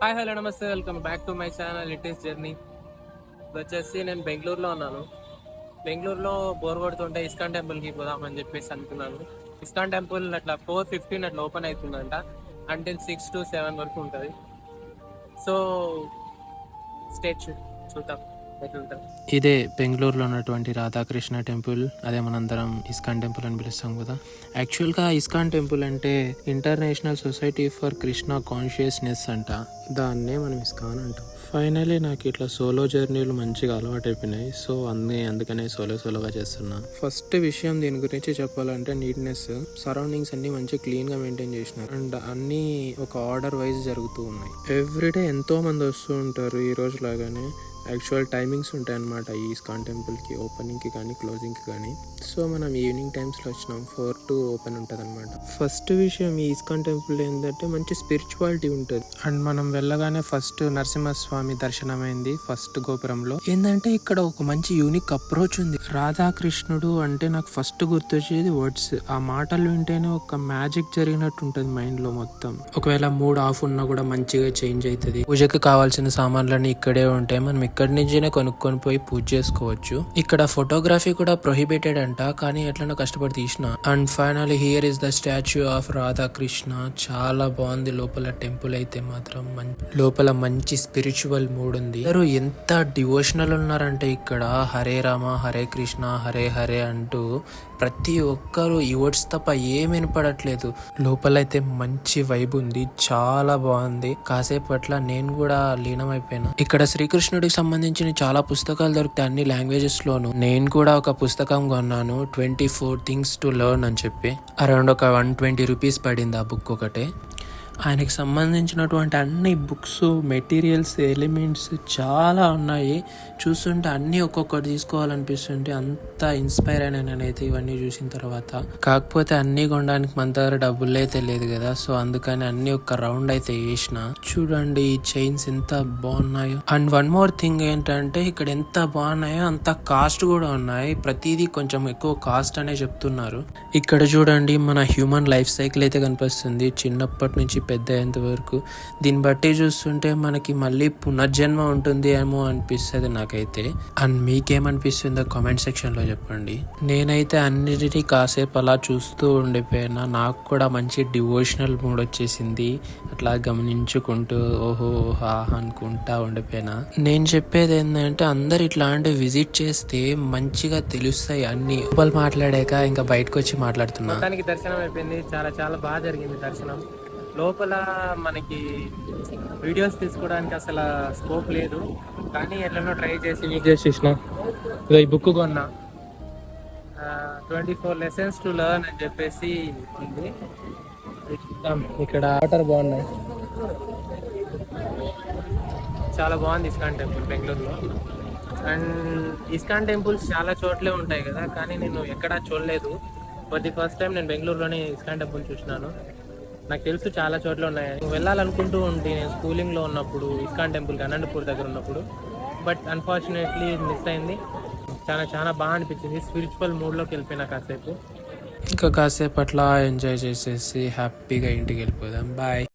Hi hello నమస్తే, welcome back to my channel it is journey. వచ్చేసి నేను బెంగళూరులో ఉన్నాను. బెంగళూరులో బోర్ కొడుతుంటే ఇస్కాన్ టెంపుల్కి పోదామని చెప్పేసి అనుకున్నాను. ఇస్కాన్ టెంపుల్ అట్లా 4:15 అట్లా ఓపెన్ అవుతుందంట. అంటిల్ 6 to 7 వరకు ఉంటుంది. సో స్టేట్ చూద్దాం ఎట్లుంటుంది. ఇదే బెంగళూరులో ఉన్నటువంటి రాధాకృష్ణ టెంపుల్. అదే మనందరం ఇస్కాన్ టెంపుల్ అని పిలుస్తాం కదా. యాక్చువల్గా ఇస్కాన్ టెంపుల్ అంటే international society for Krishna consciousness అంట. దాన్నే మనం ఇస్కాన్ అంటాం. ఫైనలీ నాకు ఇట్లా సోలో జర్నీలు మంచిగా అలవాటు అయిపోయినాయి. సో అందుకనే సోలోగా చేస్తున్నా. ఫస్ట్ విషయం దీని గురించి చెప్పాలంటే నీట్నెస్. సరౌండింగ్స్ అన్ని మంచిగా క్లీన్ గా మెయింటైన్ చేసినారు. అండ్ అన్ని ఒక ఆర్డర్ వైజ్ జరుగుతూ ఉన్నాయి. ఎవ్రీడే ఎంతో మంది వస్తూ ఉంటారు. ఈ రోజు లాగానే యాక్చువల్ టైమింగ్స్ ఉంటాయి అన్నమాట ఈ ఇస్కాన్ టెంపుల్కి, ఓపెనింగ్కి కానీ క్లోజింగ్కి కానీ. సో మనం ఈవినింగ్ టైమ్స్లో వచ్చినాం. 4 to ఓపెన్ ఉంటుంది అనమాట. ఫస్ట్ విషయం ఈ ఇస్కాన్ టెంపుల్ ఏంటంటే మంచి స్పిరిచువాలిటీ ఉంటుంది. అండ్ మనం వెళ్ళగానే ఫస్ట్ నరసింహస్వామి దర్శనం అయింది ఫస్ట్ గోపురంలో. ఏంటంటే ఇక్కడ ఒక మంచి యూనిక్ అప్రోచ్ ఉంది. రాధాకృష్ణుడు అంటే నాకు ఫస్ట్ గుర్తొచ్చేది వర్డ్స్. ఆ మాటలు వింటేనే ఒక మ్యాజిక్ జరిగినట్టు ఉంటుంది మైండ్ లో మొత్తం. ఒకవేళ మూడ్ ఆఫ్ ఉన్నా కూడా మంచిగా చేంజ్ అవుతుంది. పూజకి కావాల్సిన సామాన్లన్నీ ఇక్కడే ఉంటాయి. మనం ఇక్కడి నుంచినే కొనుక్కొని పోయి పూజ చేసుకోవచ్చు. ఇక్కడ ఫోటోగ్రఫీ కూడా ప్రొహిబిటెడ్ అంట, కానీ ఎట్లనో కష్టపడి తీసిన. And finally here is the statue of Radhakrishna. చాలా బాగుంది లోపల టెంపుల్ అయితే మాత్రం. లోపల మంచి స్పిరిచువల్ మూడ్ ఉంది. అందరూ ఎంత డివోషనల్ ఉన్నారంటే ఇక్కడ హరే రామ హరే కృష్ణ హరే హరే అంటూ ప్రతి ఒక్కరు ఈ వర్డ్స్ తప్ప ఏం వినపడట్లేదు. లోపలైతే మంచి వైబ్ ఉంది, చాలా బాగుంది. కాసేపట్ల నేను కూడా లీనమైపోయినా. ఇక్కడ శ్రీకృష్ణుడికి సంబంధించిన చాలా పుస్తకాలు దొరుకుతాయి అన్ని లాంగ్వేజెస్ లోను. నేను కూడా ఒక పుస్తకం కొన్నాను, 24 things to learn అని చెప్పి. అరౌండ్ ఒక 120 రూపీస్ పడింది ఆ బుక్ ఒకటే. ఆయనకి సంబంధించినటువంటి అన్ని బుక్స్, మెటీరియల్స్, ఎలిమెంట్స్ చాలా ఉన్నాయి. చూస్తుంటే అన్నీ ఒక్కొక్కటి తీసుకోవాలనిపిస్తుంటే అంత ఇన్స్పైర్ అయినా నేనైతే ఇవన్నీ చూసిన తర్వాత. కాకపోతే అన్నీ కొనడానికి మన దగ్గర డబ్బులు అయితే లేదు కదా. సో అందుకని అన్ని ఒక రౌండ్ అయితే వేసిన. చూడండి ఈ చైన్స్ ఎంత బాగున్నాయో. అండ్ వన్ మోర్ థింగ్ ఏంటంటే ఇక్కడ ఎంత బాగున్నాయో అంత కాస్ట్ కూడా ఉన్నాయి. ప్రతిదీ కొంచెం ఎక్కువ కాస్ట్ అనే చెప్తున్నారు. ఇక్కడ చూడండి మన హ్యూమన్ లైఫ్ సైకిల్ అయితే కనిపిస్తుంది చిన్నప్పటి నుంచి పెద్ద అయ్యేంత వరకు. దీన్ని బట్టి చూస్తుంటే మనకి మళ్ళీ పునర్జన్మ ఉంటుంది ఏమో అనిపిస్తుంది నాకైతే. అండ్ మీకేమనిపిస్తుందో కామెంట్ సెక్షన్ లో చెప్పండి. నేనైతే అన్నిటినీ కాసేపు అలా చూస్తూ ఉండిపోయినా. నాకు కూడా మంచి డివోషనల్ మూడ్ వచ్చేసింది. అట్లా గమనించుకుంటూ ఓహో ఓహా అనుకుంటా ఉండిపోయినా. నేను చెప్పేది ఏంటంటే అందరు ఇట్లాంటి విజిట్ చేస్తే మంచిగా తెలుస్తాయి అన్ని. లోపల మాట్లాడాక ఇంకా బయటకు వచ్చి మాట్లాడుతున్నా. దర్శనం అయిపోయింది, చాలా చాలా బాగా జరిగింది దర్శనం. లోపల మనకి వీడియోస్ తీసుకోవడానికి అసలు స్కోప్ లేదు, కానీ ఎట్లనో ట్రై చేసి చేసేసిన. ఈ బుక్ కొన్నా, 24 lessons to learn అని చెప్పేసి ఉంది. ఇక్కడ వాటర్ బాగున్నాయి, చాలా బాగుంది ఇస్కాన్ టెంపుల్ బెంగళూరులో. అండ్ ఇస్కాన్ టెంపుల్స్ చాలా చోట్లే ఉంటాయి కదా, కానీ నేను ఎక్కడా చూడలేదు. ఫర్ ది ఫస్ట్ టైం నేను బెంగళూరులోనే ఇస్కాన్ టెంపుల్ చూసినాను. నాకు తెలుసు చాలా చోట్ల ఉన్నాయి. వెళ్ళాలనుకుంటూ ఉంటే నేను స్కూలింగ్లో ఉన్నప్పుడు ఇస్కాన్ టెంపుల్కి అనంతపూర్ దగ్గర ఉన్నప్పుడు. బట్ అన్ఫార్చునేట్లీ మిస్ అయింది. చాలా చాలా బాగా అనిపించింది. స్పిరిచువల్ మూడ్లోకి వెళ్ళిపోయినా కాసేపు. ఇంకా కాసేపు అట్లా ఎంజాయ్ చేసేసి హ్యాపీగా ఇంటికి వెళ్ళిపోదాం. బాయ్.